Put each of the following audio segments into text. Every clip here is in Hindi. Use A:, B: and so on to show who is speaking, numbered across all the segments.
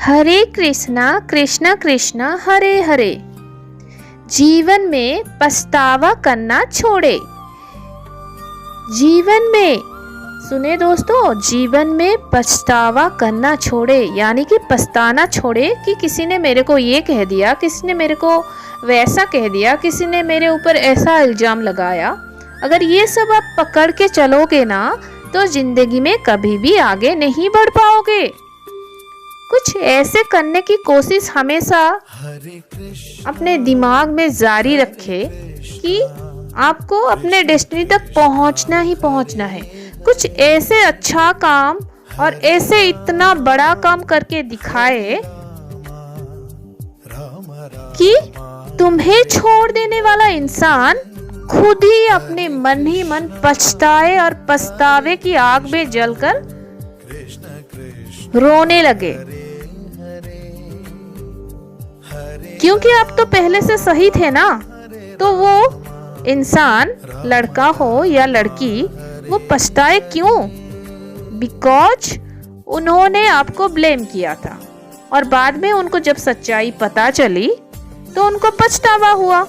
A: हरे कृष्णा कृष्णा कृष्णा हरे हरे। जीवन में पछतावा करना छोड़े। जीवन में सुने दोस्तों, जीवन में पछतावा करना छोड़े यानी कि पछताना छोड़े कि किसी ने मेरे को ये कह दिया, किसी ने मेरे को वैसा कह दिया, किसी ने मेरे ऊपर ऐसा इल्ज़ाम लगाया। अगर ये सब आप पकड़ के चलोगे ना तो ज़िंदगी में कभी भी आगे नहीं बढ़ पाओगे। कुछ ऐसे करने की कोशिश हमेशा अपने दिमाग में जारी रखे कि आपको अपने डेस्टिनी तक पहुंचना ही पहुंचना है। कुछ ऐसे अच्छा काम और ऐसे इतना बड़ा काम करके दिखाए कि तुम्हें छोड़ देने वाला इंसान खुद ही अपने मन ही मन पछताए और पछतावे की आग में जलकर रोने लगे, क्योंकि आप तो पहले से सही थे ना। तो वो इंसान, लड़का हो या लड़की, वो पछताए क्यों? बिकॉज उन्होंने आपको ब्लेम किया था और बाद में उनको जब सच्चाई पता चली तो उनको पछतावा हुआ,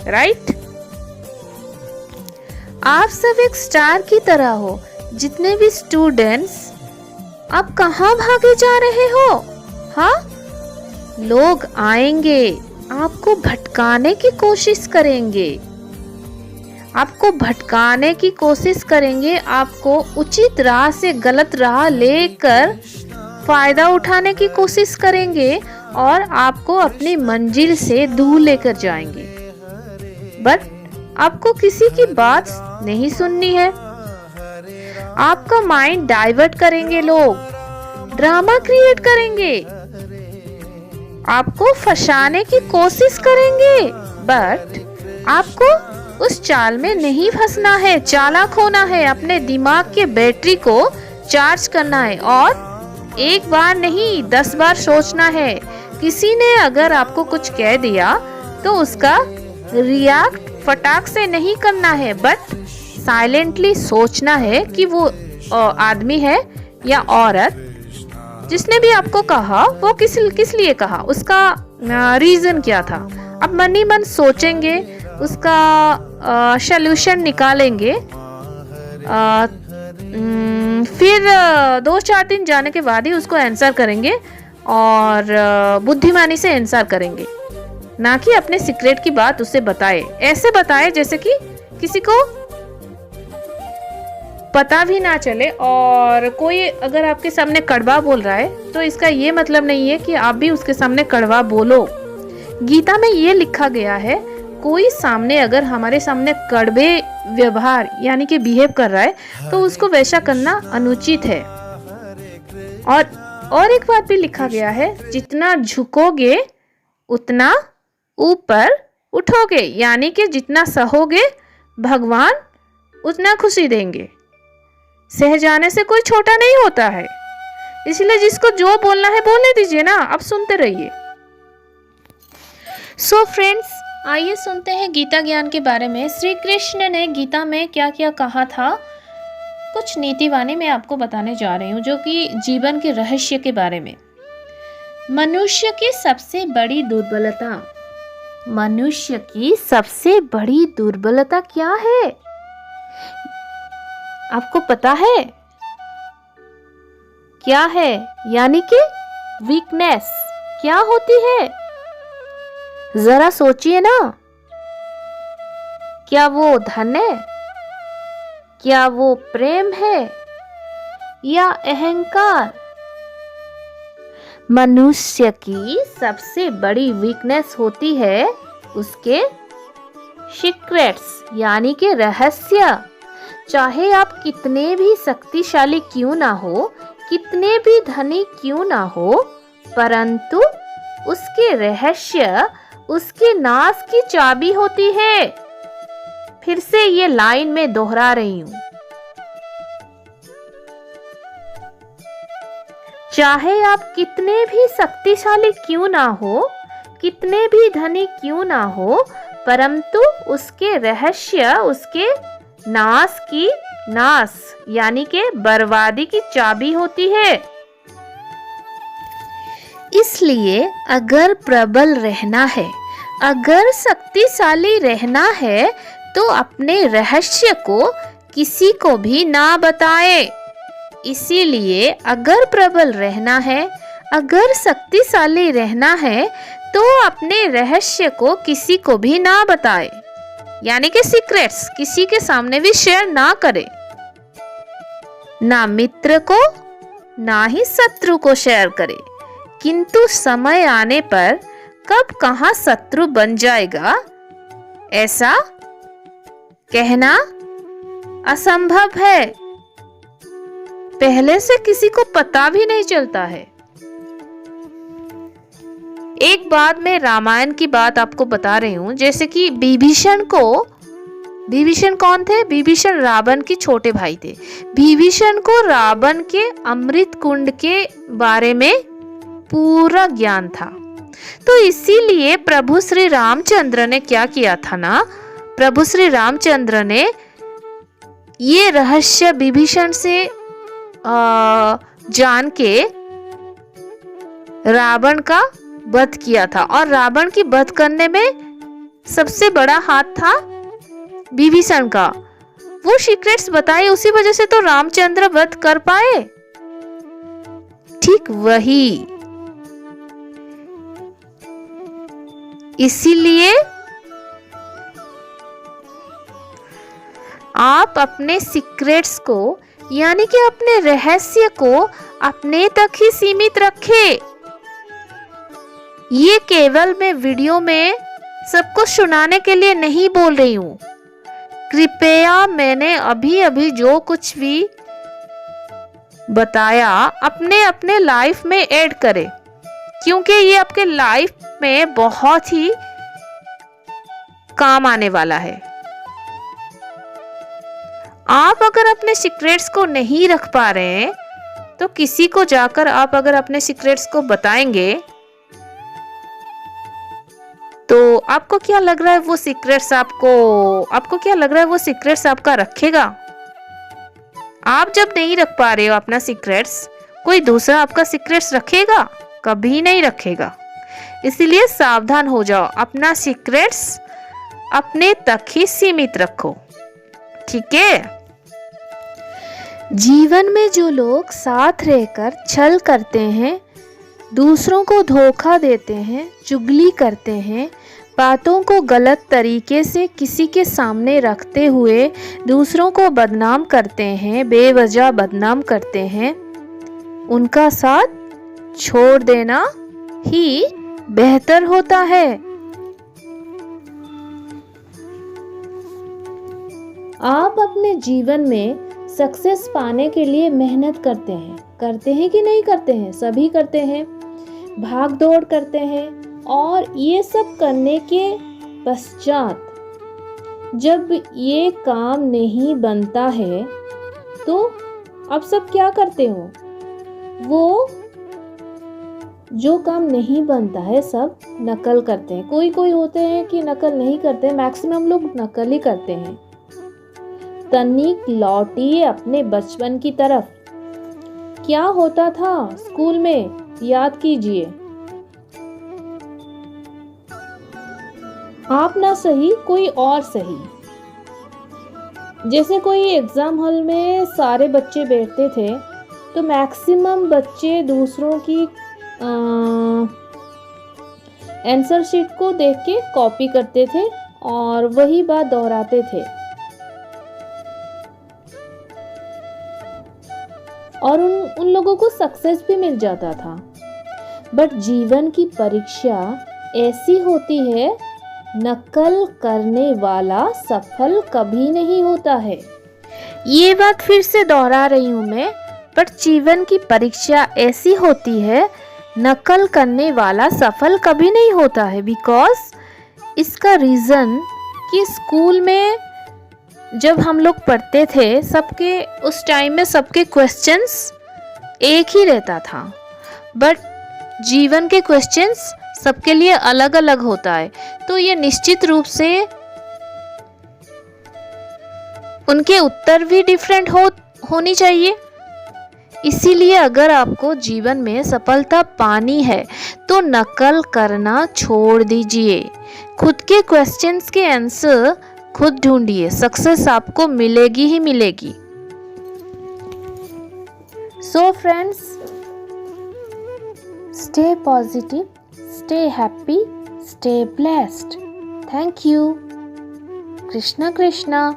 A: राइट? आप सब एक स्टार की तरह हो। जितने भी स्टूडेंट्स, आप कहाँ भागे जा रहे हो? हाँ, लोग आएंगे, आपको भटकाने की कोशिश करेंगे, आपको भटकाने की कोशिश करेंगे, आपको उचित राह से गलत राह लेकर फायदा उठाने की कोशिश करेंगे और आपको अपनी मंजिल से दूर लेकर जाएंगे। बट आपको किसी की बात नहीं सुननी है। आपका माइंड डाइवर्ट करेंगे लोग, ड्रामा क्रिएट करेंगे, आपको फंसाने की कोशिश करेंगे। बट आपको उस चाल में नहीं फंसना है, चालाक होना है, अपने दिमाग के बैटरी को चार्ज करना है और एक बार नहीं 10 बार सोचना है। किसी ने अगर आपको कुछ कह दिया तो उसका रिएक्ट फटाक से नहीं करना है, बट साइलेंटली सोचना है कि वो आदमी है या औरत जिसने भी आपको कहा वो किस लिए कहा, उसका रीजन क्या था। अब मन ही मन सोचेंगे, उसका सॉल्यूशन निकालेंगे। फिर 2-4 दिन जाने के बाद ही उसको आंसर करेंगे और बुद्धिमानी से आंसर करेंगे, ना कि अपने सीक्रेट की बात उसे बताए। ऐसे बताए जैसे कि किसी को पता भी ना चले। और कोई अगर आपके सामने कड़वा बोल रहा है तो इसका ये मतलब नहीं है कि आप भी उसके सामने कड़वा बोलो। गीता में ये लिखा गया है, कोई सामने अगर हमारे सामने कड़वे व्यवहार यानी कि बिहेव कर रहा है तो उसको वैसा करना अनुचित है। और एक बात भी लिखा गया है, जितना झुकोगे उतना ऊपर उठोगे, यानी कि जितना सहोगे भगवान उतना खुशी देंगे। सह जाने से कोई छोटा नहीं होता है, इसलिए जिसको जो बोलना है बोलने दीजिए ना, आप सुनते रहिए। सो फ्रेंड्स, आइए सुनते हैं गीता ज्ञान के बारे में। श्री कृष्ण ने गीता में क्या क्या कहा था, कुछ नीति वाणी मैं आपको बताने जा रही हूँ, जो कि जीवन के रहस्य के बारे में। मनुष्य की सबसे बड़ी दुर्बलता, मनुष्य की सबसे बड़ी दुर्बलता क्या है? आपको पता है क्या है? यानी कि वीकनेस क्या होती है? जरा सोचिए ना। क्या वो धन है, क्या वो प्रेम है या अहंकार? मनुष्य की सबसे बड़ी वीकनेस होती है उसके सीक्रेट्स यानी कि रहस्य। चाहे आप कितने भी शक्तिशाली क्यों ना हो, कितने भी धनी क्यों ना हो, परंतु उसके रहस्य उसके नाश की चाबी होती है। फिर से ये लाइन में दोहरा रही हूं, चाहे आप कितने भी शक्तिशाली क्यों ना हो, कितने भी धनी क्यों ना हो, परंतु उसके रहस्य उसके नाश यानी के बर्बादी की चाबी होती है। इसलिए अगर प्रबल रहना है, अगर शक्तिशाली रहना है, तो अपने रहस्य को किसी को भी ना बताए। इसीलिए अगर प्रबल रहना है, अगर शक्तिशाली रहना है, तो अपने रहस्य को किसी को भी ना बताए, यानी कि सीक्रेट्स किसी के सामने भी शेयर ना करे। ना मित्र को ना ही शत्रु को शेयर करे, किंतु समय आने पर कब कहाँ शत्रु बन जाएगा, ऐसा कहना असंभव है। पहले से किसी को पता भी नहीं चलता है। एक बात मैं रामायण की बात आपको बता रही हूँ, जैसे कि विभीषण कौन थे? विभीषण रावण के छोटे भाई थे। विभीषण को रावण के अमृत कुंड के बारे में पूरा ज्ञान था। तो इसीलिए प्रभु श्री रामचंद्र ने क्या किया था ना, प्रभु श्री रामचंद्र ने ये रहस्य विभीषण से जान के रावण का वध किया था, और रावण की वध करने में सबसे बड़ा हाथ था विभीषण का। वो सीक्रेट्स बताए, उसी वजह से तो रामचंद्र वध कर पाए। ठीक वही, इसीलिए आप अपने सीक्रेट्स को, यानी कि अपने रहस्य को अपने तक ही सीमित रखें। ये केवल मैं वीडियो में सबको सुनाने के लिए नहीं बोल रही हूँ। कृपया मैंने अभी जो कुछ भी बताया अपने अपने लाइफ में ऐड करें, क्योंकि ये आपके लाइफ में बहुत ही काम आने वाला है। आप अगर अपने सीक्रेट्स को नहीं रख पा रहे हैं, तो किसी को जाकर आप अगर अपने सीक्रेट्स को बताएंगे, तो आपको क्या लग रहा है वो सीक्रेट्स आपका रखेगा? आप जब नहीं रख पा रहे हो अपना सीक्रेट्स, कोई दूसरा आपका सीक्रेट्स रखेगा? कभी नहीं रखेगा। इसलिए सावधान हो जाओ, अपना सीक्रेट्स अपने तक ही सीमित रखो, ठीक है? जीवन में जो लोग साथ रहकर छल करते हैं, दूसरों को धोखा देते हैं, चुगली करते हैं, बातों को गलत तरीके से किसी के सामने रखते हुए दूसरों को बदनाम करते हैं, बेवजह बदनाम करते हैं, उनका साथ छोड़ देना ही बेहतर होता है। आप अपने जीवन में सक्सेस पाने के लिए मेहनत करते हैं कि नहीं करते हैं? सभी करते हैं, भाग दौड़ करते हैं, और ये सब करने के पश्चात जब ये काम नहीं बनता है, तो अब सब क्या करते हो? वो जो काम नहीं बनता है सब नकल करते हैं। कोई होते हैं कि नकल नहीं करते, मैक्सिमम लोग नकल ही करते हैं। तनिक लौटिए अपने बचपन की तरफ। क्या होता था स्कूल में, याद कीजिए। आप ना सही, कोई और सही। जैसे कोई एग्जाम हॉल में सारे बच्चे बैठते थे, तो मैक्सिमम बच्चे दूसरों की आंसर शीट को देख के कॉपी करते थे और वही बात दोहराते थे, और उन लोगों को सक्सेस भी मिल जाता था। बट जीवन की परीक्षा ऐसी होती है, नकल करने वाला सफल कभी नहीं होता है। ये बात फिर से दोहरा रही हूँ मैं, बट जीवन की परीक्षा ऐसी होती है, नकल करने वाला सफल कभी नहीं होता है। बिकॉज इसका रीज़न कि स्कूल में जब हम लोग पढ़ते थे, सबके उस टाइम में सबके क्वेश्चंस एक ही रहता था, बट जीवन के क्वेश्चंस सबके लिए अलग अलग होता है। तो ये निश्चित रूप से उनके उत्तर भी डिफरेंट होनी चाहिए। इसीलिए अगर आपको जीवन में सफलता पानी है तो नकल करना छोड़ दीजिए। खुद के क्वेश्चंस के आंसर खुद ढूंढिए। सक्सेस आपको मिलेगी ही मिलेगी। So friends, stay positive, stay happy, stay blessed. Thank you. Krishna Krishna.